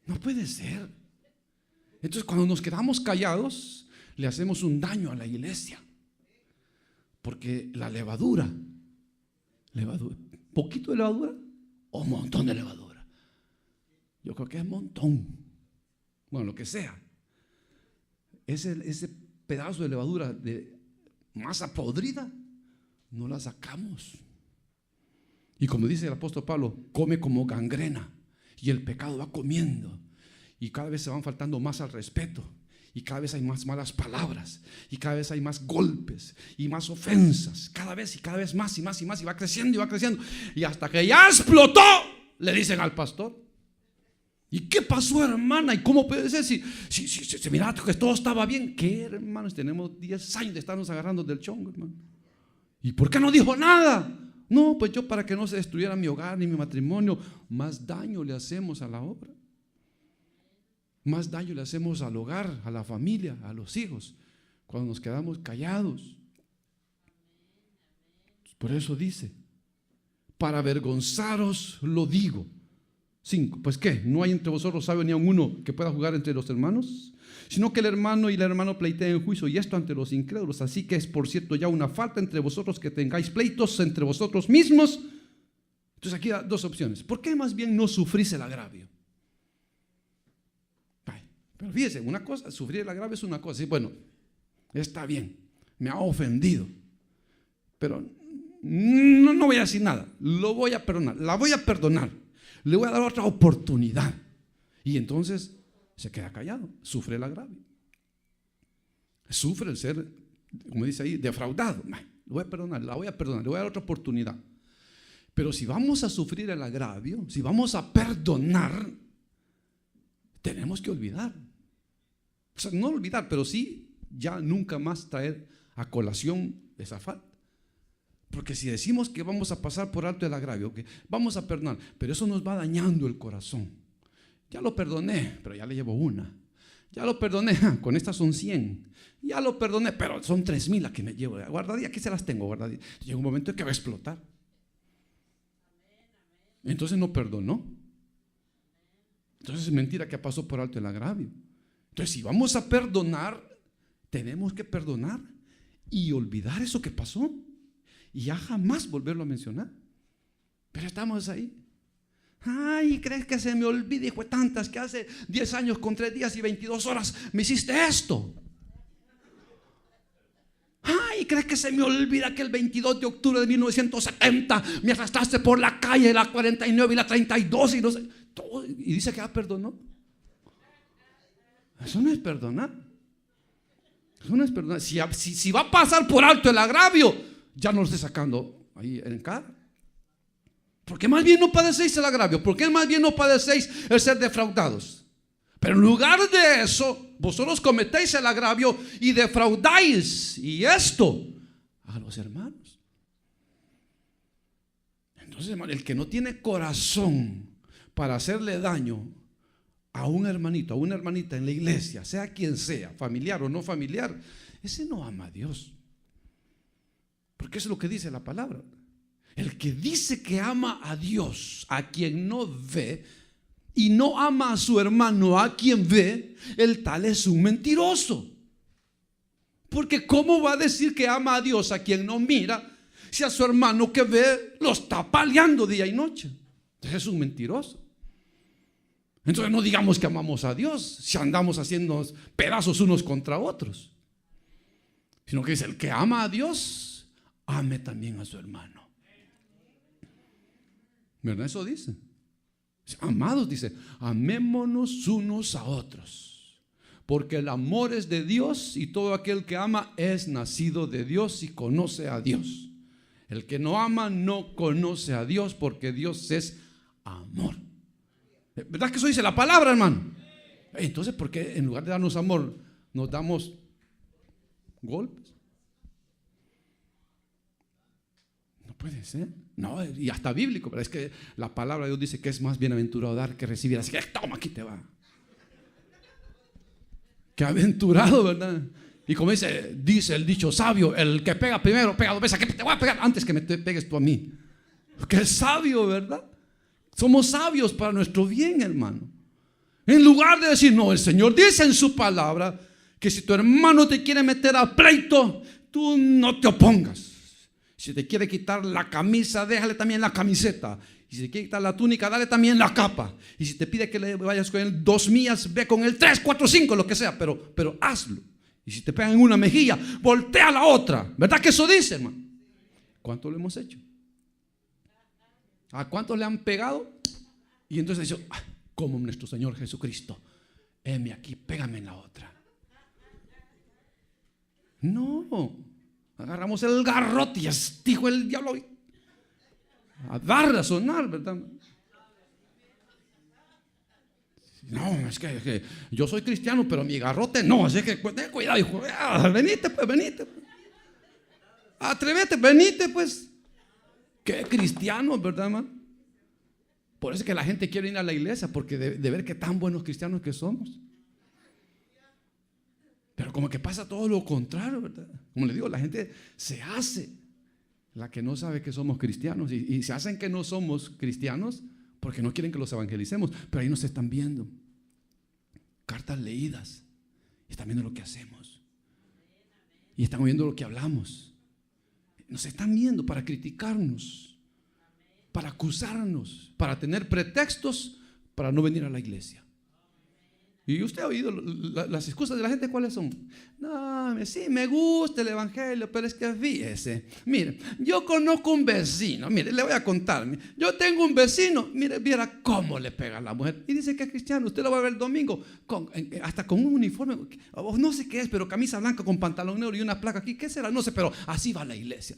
No puede ser. Entonces, cuando nos quedamos callados, le hacemos un daño a la iglesia. Porque la levadura, poquito de levadura o un montón de levadura. Yo creo que es montón. Bueno, lo que sea. Ese pedazo de levadura de masa podrida, no la sacamos. Y como dice el apóstol Pablo, come como gangrena. Y el pecado va comiendo. Y cada vez se van faltando más al respeto. Y cada vez hay más malas palabras. Y cada vez hay más golpes. Y más ofensas. Cada vez más y más y más. Y va creciendo y va creciendo. Y hasta que ya explotó, le dicen al pastor: ¿y qué pasó, hermana? ¿Y cómo puede ser si mira que todo estaba bien? ¿Qué, hermanos? Tenemos 10 años de estarnos agarrando del chongo, hermano. ¿Y por qué no dijo nada? No, pues yo, para que no se destruyera mi hogar ni mi matrimonio. Más daño le hacemos a la obra. Más daño le hacemos al hogar, a la familia, a los hijos, cuando nos quedamos callados. Por eso dice: para avergonzaros lo digo. 5. Pues ¿qué? ¿No hay entre vosotros sabio ni aun uno que pueda jugar entre los hermanos? Sino que el hermano y el hermano pleiteen en juicio, y esto ante los incrédulos. Así que es, por cierto, ya una falta entre vosotros que tengáis pleitos entre vosotros mismos. Entonces aquí hay dos opciones. ¿Por qué más bien no sufrís el agravio? Pero fíjese, una cosa, sufrir el agravio es una cosa. Y bueno, está bien, me ha ofendido, pero no voy a decir nada. Lo voy a perdonar, la voy a perdonar. Le voy a dar otra oportunidad. Y entonces se queda callado, sufre el agravio. Sufre el ser, como dice ahí, defraudado. Lo voy a perdonar, la voy a perdonar, le voy a dar otra oportunidad. Pero si vamos a sufrir el agravio, si vamos a perdonar, tenemos que olvidar. O sea, no olvidar, pero sí ya nunca más traer a colación esa falta. Porque si decimos que vamos a pasar por alto el agravio, que vamos a perdonar, pero eso nos va dañando el corazón. Ya lo perdoné, pero ya le llevo una. Ya lo perdoné, con estas son 100. Ya lo perdoné, pero son 3,000 las que me llevo. Guardadía, aquí se las tengo guardadía. Llega un momento en que va a explotar. Entonces no perdonó. Entonces es mentira que pasó por alto el agravio. Entonces, si vamos a perdonar, tenemos que perdonar y olvidar eso que pasó y ya jamás volverlo a mencionar. Pero estamos ahí. Ay, ¿crees que se me olvide, hijo de tantas, que hace 10 años con 3 días y 22 horas me hiciste esto? Ay, ¿crees que se me olvida que el 22 de octubre de 1970 me arrastraste por la calle, la 49 y la 32 y no sé todo, y dice que ya perdonó? Eso no es perdonar. Eso no es perdonar. Si va a pasar por alto el agravio, ya no lo esté sacando ahí en cara. ¿Por qué más bien no padecéis el agravio? ¿Por qué más bien no padecéis el ser defraudados? Pero en lugar de eso, vosotros cometéis el agravio y defraudáis, y esto a los hermanos. Entonces, hermano, el que no tiene corazón para hacerle daño a un hermanito, a una hermanita en la iglesia, sea quien sea, familiar o no familiar, ese no ama a Dios. Porque eso es lo que dice la palabra. El que dice que ama a Dios, a quien no ve, y no ama a su hermano, a quien ve, el tal es un mentiroso. Porque ¿cómo va a decir que ama a Dios a quien no mira, si a su hermano que ve lo está paliando día y noche? Entonces es un mentiroso. Entonces no digamos que amamos a Dios si andamos haciendo pedazos unos contra otros, sino que dice: el que ama a Dios, ame también a su hermano. ¿Verdad? Eso dice. Amados, dice, amémonos unos a otros, porque el amor es de Dios, y todo aquel que ama es nacido de Dios y conoce a Dios. El que no ama no conoce a Dios, porque Dios es amor. ¿Verdad que eso dice la palabra, hermano? Entonces, ¿por qué en lugar de darnos amor nos damos golpes? No puede ser. No, y hasta bíblico, pero es que la palabra de Dios dice que es más bienaventurado dar que recibir. Así que toma, aquí te va. Qué aventurado, ¿verdad? Y como dice el dicho sabio: el que pega primero pega 2 veces. ¿Qué te voy a pegar antes que me pegues tú a mí? Qué sabio, ¿verdad? Somos sabios para nuestro bien, hermano. En lugar de decir: no, el Señor dice en su palabra que si tu hermano te quiere meter a pleito, tú no te opongas. Si te quiere quitar la camisa, déjale también la camiseta. Y si te quiere quitar la túnica, dale también la capa. Y si te pide que le vayas con él 2 millas, ve con él 3, 4, 5, lo que sea, pero hazlo. Y si te pegan en una mejilla, voltea la otra. ¿Verdad que eso dice, hermano? ¿Cuánto lo hemos hecho? ¿A cuántos le han pegado? Y entonces dice: como nuestro Señor Jesucristo heme aquí, pégame en la otra. No, agarramos el garrote y dijo el diablo a dar, a sonar, ¿verdad? No, es que yo soy cristiano, pero mi garrote no, así que pues, ten cuidado, hijo. Venite, pues, venite. Atrévete, venite, pues. Qué cristiano, ¿verdad, hermano? Por eso es que la gente quiere ir a la iglesia, porque de ver qué tan buenos cristianos que somos. Pero como que pasa todo lo contrario, ¿verdad? Como le digo, la gente se hace la que no sabe que somos cristianos y se hacen que no somos cristianos porque no quieren que los evangelicemos, pero ahí nos están viendo. Cartas leídas, y están viendo lo que hacemos y están oyendo lo que hablamos. Nos están viendo para criticarnos, para acusarnos, para tener pretextos para no venir a la iglesia. Y usted ha oído las excusas de la gente, ¿cuáles son? No, sí, me gusta el evangelio, pero es que fíjese, mire, yo conozco un vecino, mire, le voy a contar, yo tengo un vecino, mire, viera cómo le pega a la mujer, y dice que es cristiano, usted lo va a ver el domingo, hasta con un uniforme, no sé qué es, pero camisa blanca con pantalón negro y una placa aquí, ¿qué será? No sé, pero así va a la iglesia.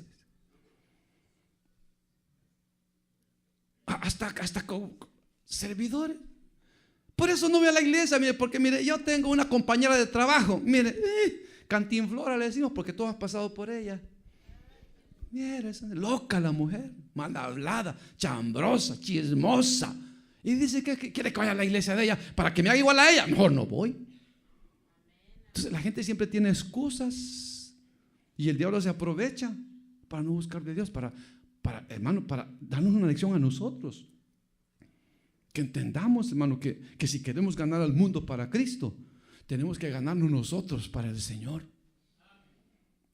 Hasta con servidores. Por eso no voy a la iglesia, mire, porque mire, yo tengo una compañera de trabajo, mire, cantinflora le decimos porque todos han pasado por ella. Mira, esa loca la mujer, mal hablada, chambrosa, chismosa. Y dice que quiere que vaya a la iglesia de ella para que me haga igual a ella. Mejor no voy. Entonces la gente siempre tiene excusas y el diablo se aprovecha para no buscar de Dios, para darnos una lección a nosotros. Que entendamos, hermano, que si queremos ganar al mundo para Cristo, tenemos que ganarnos nosotros para el Señor.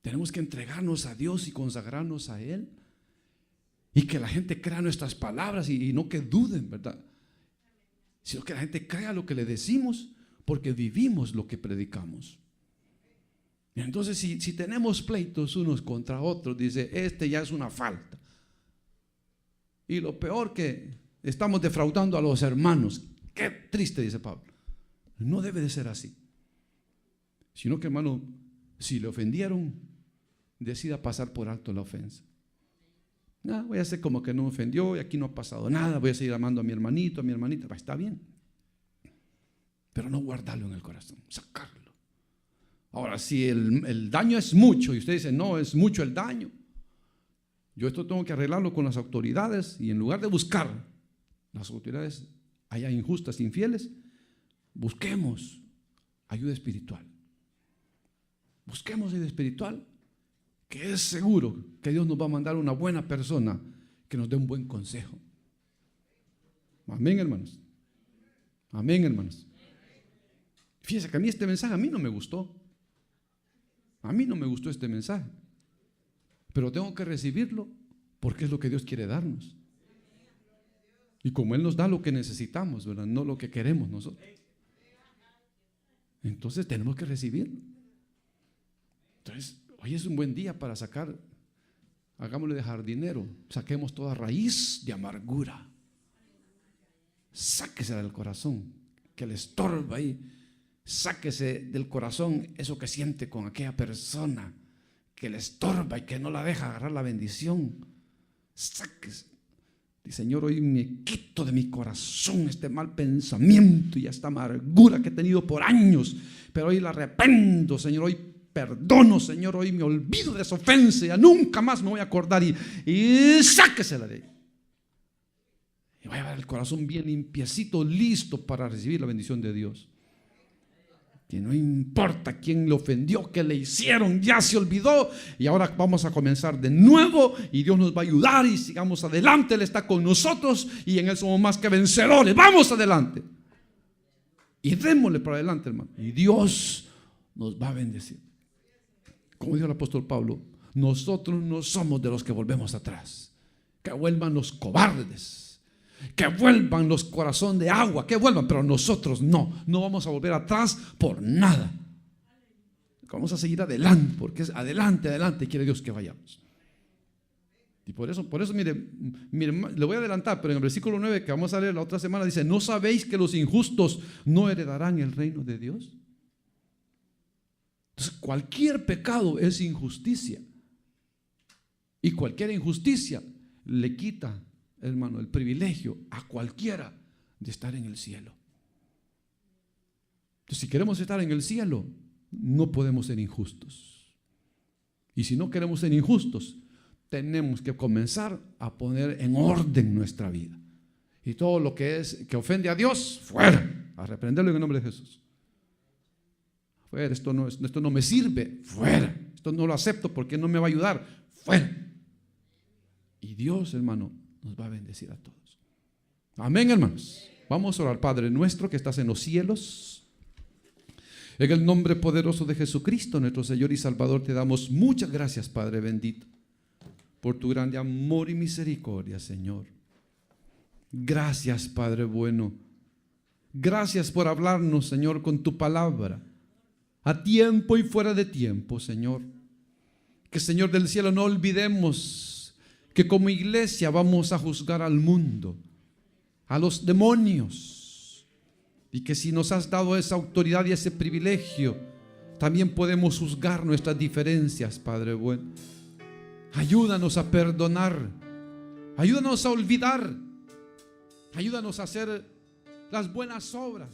Tenemos que entregarnos a Dios y consagrarnos a Él. Y que la gente crea nuestras palabras y no que duden, ¿verdad? Sino que la gente crea lo que le decimos, porque vivimos lo que predicamos. Y entonces si tenemos pleitos unos contra otros, dice, este ya es una falta. Y lo peor que estamos defraudando a los hermanos. Qué triste, dice Pablo. No debe de ser así. Sino que, hermano, si le ofendieron, decida pasar por alto la ofensa. Voy a hacer como que no me ofendió y aquí no ha pasado nada. Voy a seguir amando a mi hermanito, a mi hermanita. Está bien. Pero no guardarlo en el corazón, sacarlo. Ahora, si el daño es mucho y usted dice, no, es mucho el daño, yo esto tengo que arreglarlo con las autoridades y en lugar de buscar las autoridades allá injustas, infieles, busquemos ayuda espiritual. Busquemos ayuda espiritual, que es seguro que Dios nos va a mandar una buena persona que nos dé un buen consejo. Amén, hermanos. Amén, hermanos. Fíjense que a mí este mensaje a mí no me gustó. A mí no me gustó este mensaje. Pero tengo que recibirlo porque es lo que Dios quiere darnos. Y como Él nos da lo que necesitamos, ¿verdad? No lo que queremos nosotros. Entonces tenemos que recibirlo. Entonces, hoy es un buen día para sacar, hagámosle de jardinero, saquemos toda raíz de amargura. Sáquese del corazón, que le estorba ahí. Sáquese del corazón eso que siente con aquella persona que le estorba y que no la deja agarrar la bendición. Sáquese. Y Señor, hoy me quito de mi corazón este mal pensamiento y esta amargura que he tenido por años, pero hoy la arrepiento, Señor, hoy perdono, Señor, hoy me olvido de esa ofensa, ya nunca más me voy a acordar y sáquesela de ahí. Y vaya a ver el corazón bien limpiecito, listo para recibir la bendición de Dios. Que no importa quién le ofendió, qué le hicieron, ya se olvidó y ahora vamos a comenzar de nuevo y Dios nos va a ayudar y sigamos adelante. Él está con nosotros y en Él somos más que vencedores. Vamos adelante y démosle para adelante, hermano, y Dios nos va a bendecir. Como dijo el apóstol Pablo, nosotros no somos de los que volvemos atrás. Que vuelvan los cobardes, que vuelvan los corazón de agua, que vuelvan, pero nosotros no vamos a volver atrás por nada. Vamos a seguir adelante, porque es adelante quiere Dios que vayamos. Y por eso, mire, le voy a adelantar, pero en el versículo 9 que vamos a leer la otra semana dice, ¿no sabéis que los injustos no heredarán el reino de Dios? Entonces, cualquier pecado es injusticia. Y cualquier injusticia le quita, hermano, el privilegio a cualquiera de estar en el cielo. Entonces, si queremos estar en el cielo, no podemos ser injustos. Y si no queremos ser injustos, tenemos que comenzar a poner en orden nuestra vida. Y todo lo que ofende a Dios, fuera. A reprenderlo en el nombre de Jesús. Fuera, esto no me sirve, fuera. Esto no lo acepto porque no me va a ayudar, fuera. Y Dios, hermano, nos va a bendecir a todos. Amén, hermanos. Vamos a orar. Padre nuestro que estás en los cielos, en el nombre poderoso de Jesucristo, nuestro Señor y Salvador, te damos muchas gracias, Padre bendito, por tu grande amor y misericordia, Señor. Gracias, Padre bueno. Gracias por hablarnos, Señor, con tu palabra, a tiempo y fuera de tiempo, Señor. Que, Señor del cielo, no olvidemos que como iglesia vamos a juzgar al mundo, a los demonios, y que si nos has dado esa autoridad y ese privilegio, también podemos juzgar nuestras diferencias, Padre bueno. Ayúdanos a perdonar, ayúdanos a olvidar, ayúdanos a hacer las buenas obras